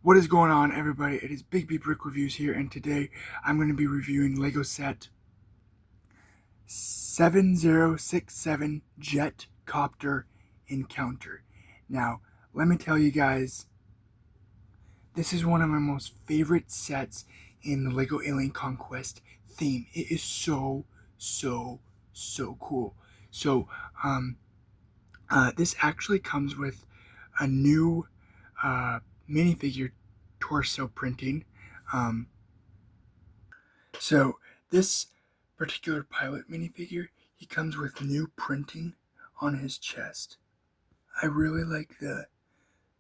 What is going on, everybody? It is Big B Brick Reviews here, and today I'm going to be reviewing Lego set 7067 Jet Copter Encounter. Now, let me tell you guys, this is one of my most favorite sets in the Lego Alien Conquest theme. It is so cool. So, um, this actually comes with a new uh, minifigure torso printing. Um, so this particular pilot minifigure, he comes with new printing on his chest. I really like the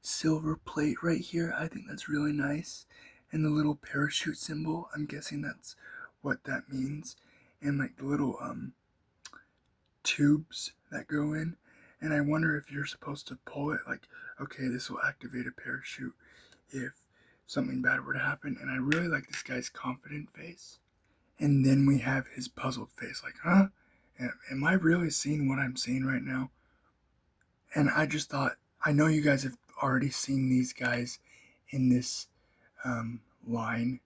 silver plate right here. I think that's really nice. And the little parachute symbol, I'm guessing that's what that means. And like the little tubes that go in. And I wonder if you're supposed to pull it, like, okay, this will activate a parachute if something bad were to happen. And I really like this guy's confident face. And then we have his puzzled face, like, huh? Am I really seeing what I'm seeing right now? And I just thought, I know you guys have already seen these guys in this line,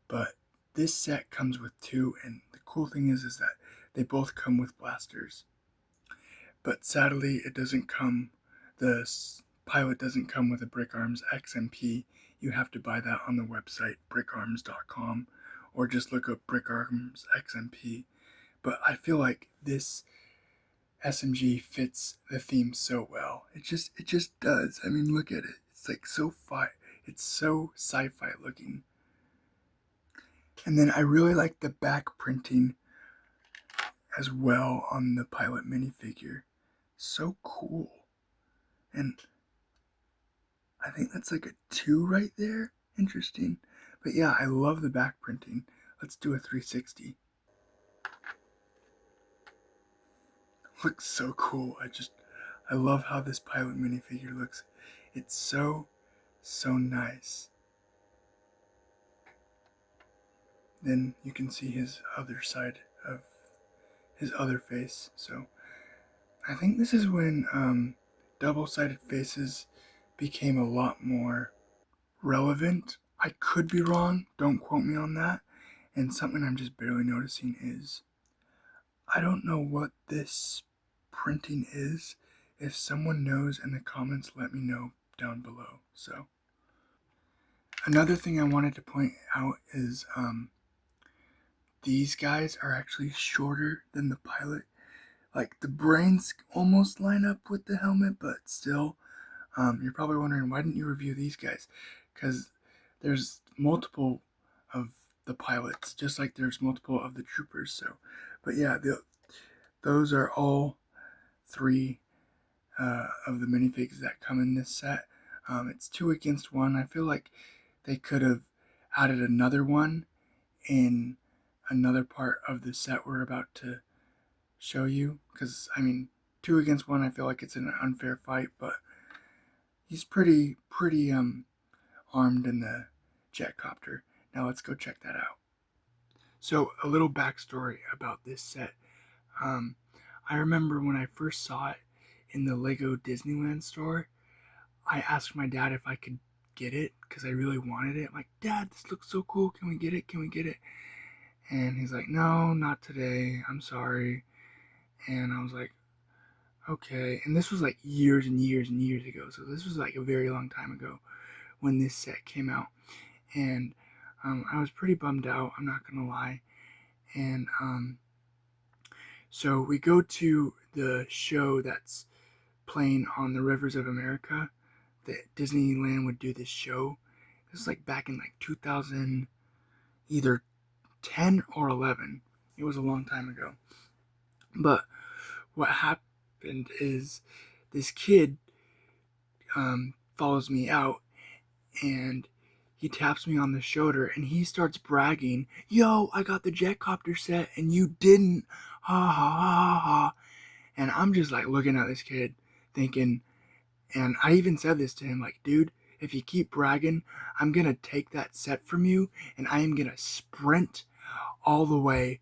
but this set comes with two, and the cool thing is that they both come with blasters. But sadly, it doesn't come, the pilot doesn't come with a Brick Arms XMP. You have to buy that on the website, brickarms.com, or just look up Brick Arms XMP. But I feel like this SMG fits the theme so well. It just does. I mean, look at it. It's like it's so sci-fi looking. And then I really like the back printing as well on the pilot minifigure. So cool. And I think that's like a 2 right there. Interesting. But yeah, I love the back printing. Let's do a 360. Looks so cool. I love how this pilot minifigure looks. It's so nice. Then you can see his other side of his other face. So I think this is when double-sided faces became a lot more relevant. I could be wrong. Don't quote me on that. And something I'm just barely noticing is I don't know what this printing is. If someone knows in the comments, let me know down below. So another thing I wanted to point out is these guys are actually shorter than the pilot. Like the brains almost line up with the helmet, but still, you're probably wondering, why didn't you review these guys? Because there's multiple of the pilots, just like there's multiple of the troopers. So, but yeah, those are all three of the minifigs that come in this set. It's 2 against 1. I feel like they could have added another one in another part of the set we're about to show you, because I mean 2 against 1, I feel like it's an unfair fight, but he's pretty armed in the jet copter. Now let's go check that out. So a little backstory about this set. I remember when I first saw it in the Lego Disneyland store, I asked my dad if I could get it because I really wanted it. I'm like, Dad, this looks so cool. Can we get it? Can we get it? And he's like, no, not today. I'm sorry. And I was like, okay. And this was like years and years and years ago. So this was like a very long time ago when this set came out. And I was pretty bummed out, I'm not going to lie. And so we go to the show that's playing on the Rivers of America. That Disneyland would do this show. This was like back in like 2000, either 10 or 11. It was a long time ago. But what happened is this kid follows me out, and he taps me on the shoulder and he starts bragging, yo, I got the jet copter set and you didn't. Ha ha ha ha. And I'm just like looking at this kid thinking, and I even said this to him, like, dude, if you keep bragging, I'm going to take that set from you and I am going to sprint all the way.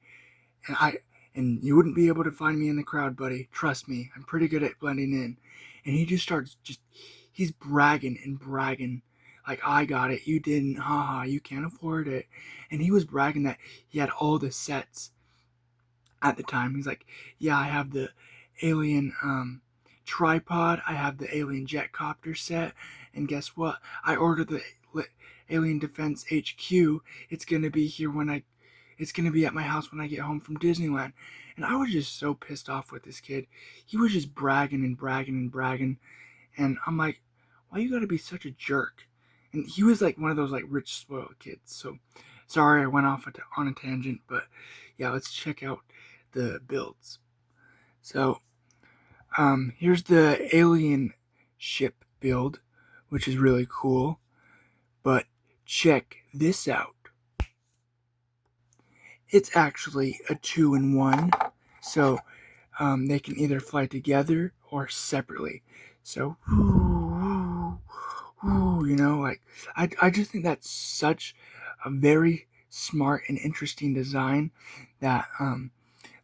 And you wouldn't be able to find me in the crowd, buddy. Trust me, I'm pretty good at blending in. And he just starts he's bragging and bragging Like, I got it, you didn't, haha, you can't afford it. And he was bragging that he had all the sets at the time. He's like, yeah, I have the alien tripod, I have the alien jetcopter set, and guess what? I ordered the Alien Defense HQ. It's gonna be here it's gonna be at my house when I get home from Disneyland. And I was just so pissed off with this kid. He was just bragging and bragging and bragging, and I'm like, why you gotta be such a jerk? And he was like one of those like rich spoiled kids. So sorry I went off on a tangent, but yeah, let's check out the builds. So here's the alien ship build, which is really cool. But check this out. It's actually a 2-in-1. So they can either fly together or separately. So, like, I just think that's such a very smart and interesting design that,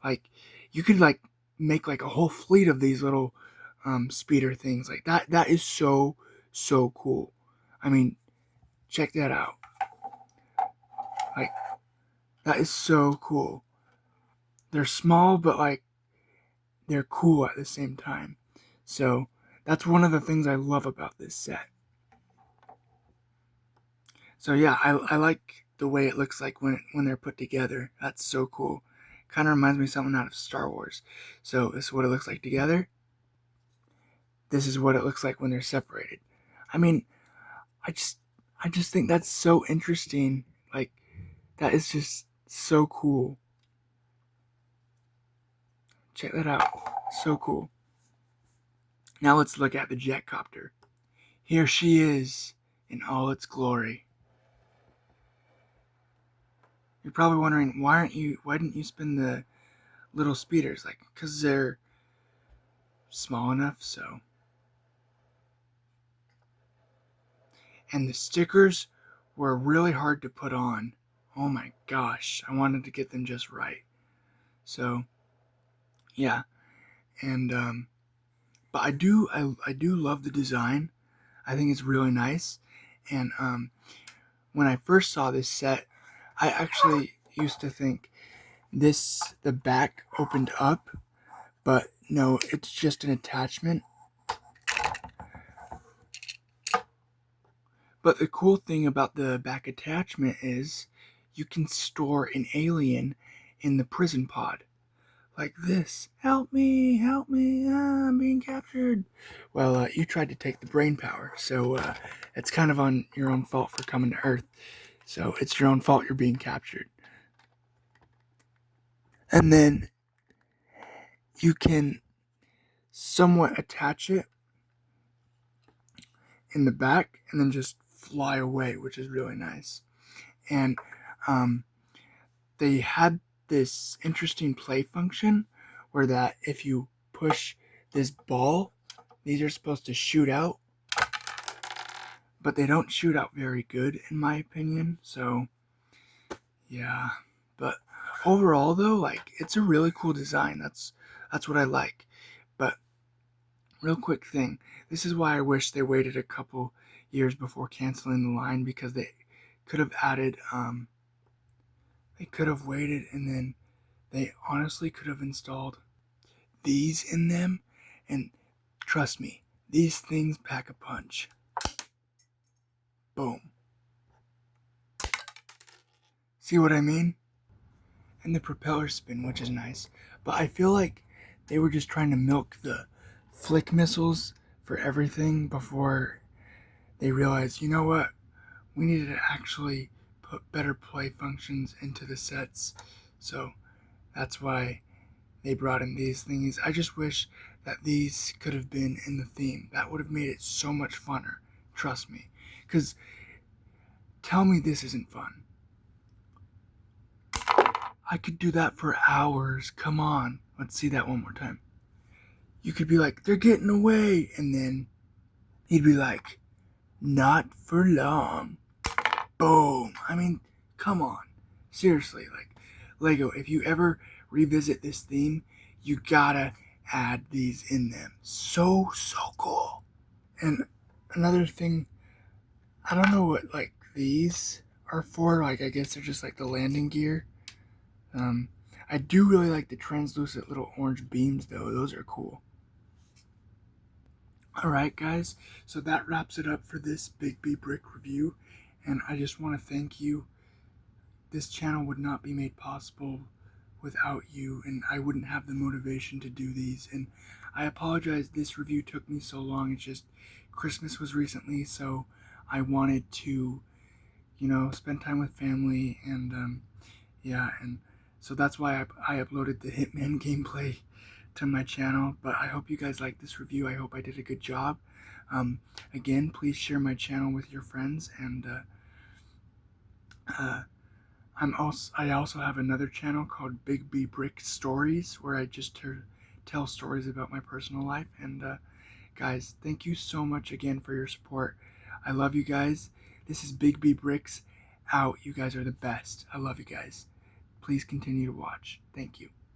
like, you could, like, make, like, a whole fleet of these little speeder things. Like, that is so, so cool. I mean, check that out. Like, that is so cool. They're small, but, like, they're cool at the same time. So that's one of the things I love about this set. So yeah, I like the way it looks like when they're put together. That's so cool. Kind of reminds me of something out of Star Wars. So this is what it looks like together. This is what it looks like when they're separated. I mean, I just think that's so interesting. Like, that is just so cool. Check that out. So cool. Now let's look at the jetcopter. Here she is in all its glory. You're probably wondering, why didn't you spin the little speeders? Like, because they're small enough, so. And the stickers were really hard to put on. Oh my gosh, I wanted to get them just right. So, yeah. And but I do love the design. I think it's really nice. And when I first saw this set, I actually used to think the back opened up, but no, it's just an attachment. But the cool thing about the back attachment is you can store an alien in the prison pod. Like this. Help me, I'm being captured. Well, you tried to take the brain power, so it's kind of on your own fault for coming to Earth. So it's your own fault you're being captured. And then you can somewhat attach it in the back and then just fly away, which is really nice. And they had this interesting play function where that if you push this ball, these are supposed to shoot out, but they don't shoot out very good in my opinion. So yeah, but overall though, like, it's a really cool design. That's what I like. But real quick thing, this is why I wish they waited a couple years before canceling the line, because they could have added they could have waited, and then they honestly could have installed these in them, and trust me, these things pack a punch. Boom. See what I mean? And the propeller spin, which is nice. But I feel like they were just trying to milk the flick missiles for everything before they realized, you know what? We needed to actually put better play functions into the sets. So that's why they brought in these things. I just wish that these could have been in the theme. That would have made it so much funner. Trust me. Because tell me this isn't fun. I could do that for hours. Come on. Let's see that one more time. You could be like, they're getting away. And then he'd be like, not for long. Boom. I mean, come on. Seriously, like, Lego, if you ever revisit this theme, you gotta add these in them. So cool. And another thing I don't know what like these are for. Like I guess they're just like the landing gear. Um, I do really like the translucent little orange beams though. Those are cool. Alright guys, so that wraps it up for this Big B Brick review, and I just want to thank you. This channel would not be made possible without you, and I wouldn't have the motivation to do these. And I apologize this review took me so long. It's just Christmas was recently, so I wanted to, spend time with family, and yeah, and so that's why I uploaded the Hitman gameplay to my channel. But I hope you guys liked this review. I hope I did a good job. Again, please share my channel with your friends, and uh, I also have another channel called Big B Brick Stories, where I just tell stories about my personal life. And guys, thank you so much again for your support. I love you guys. This is Big B Bricks out. You guys are the best. I love you guys. Please continue to watch. Thank you.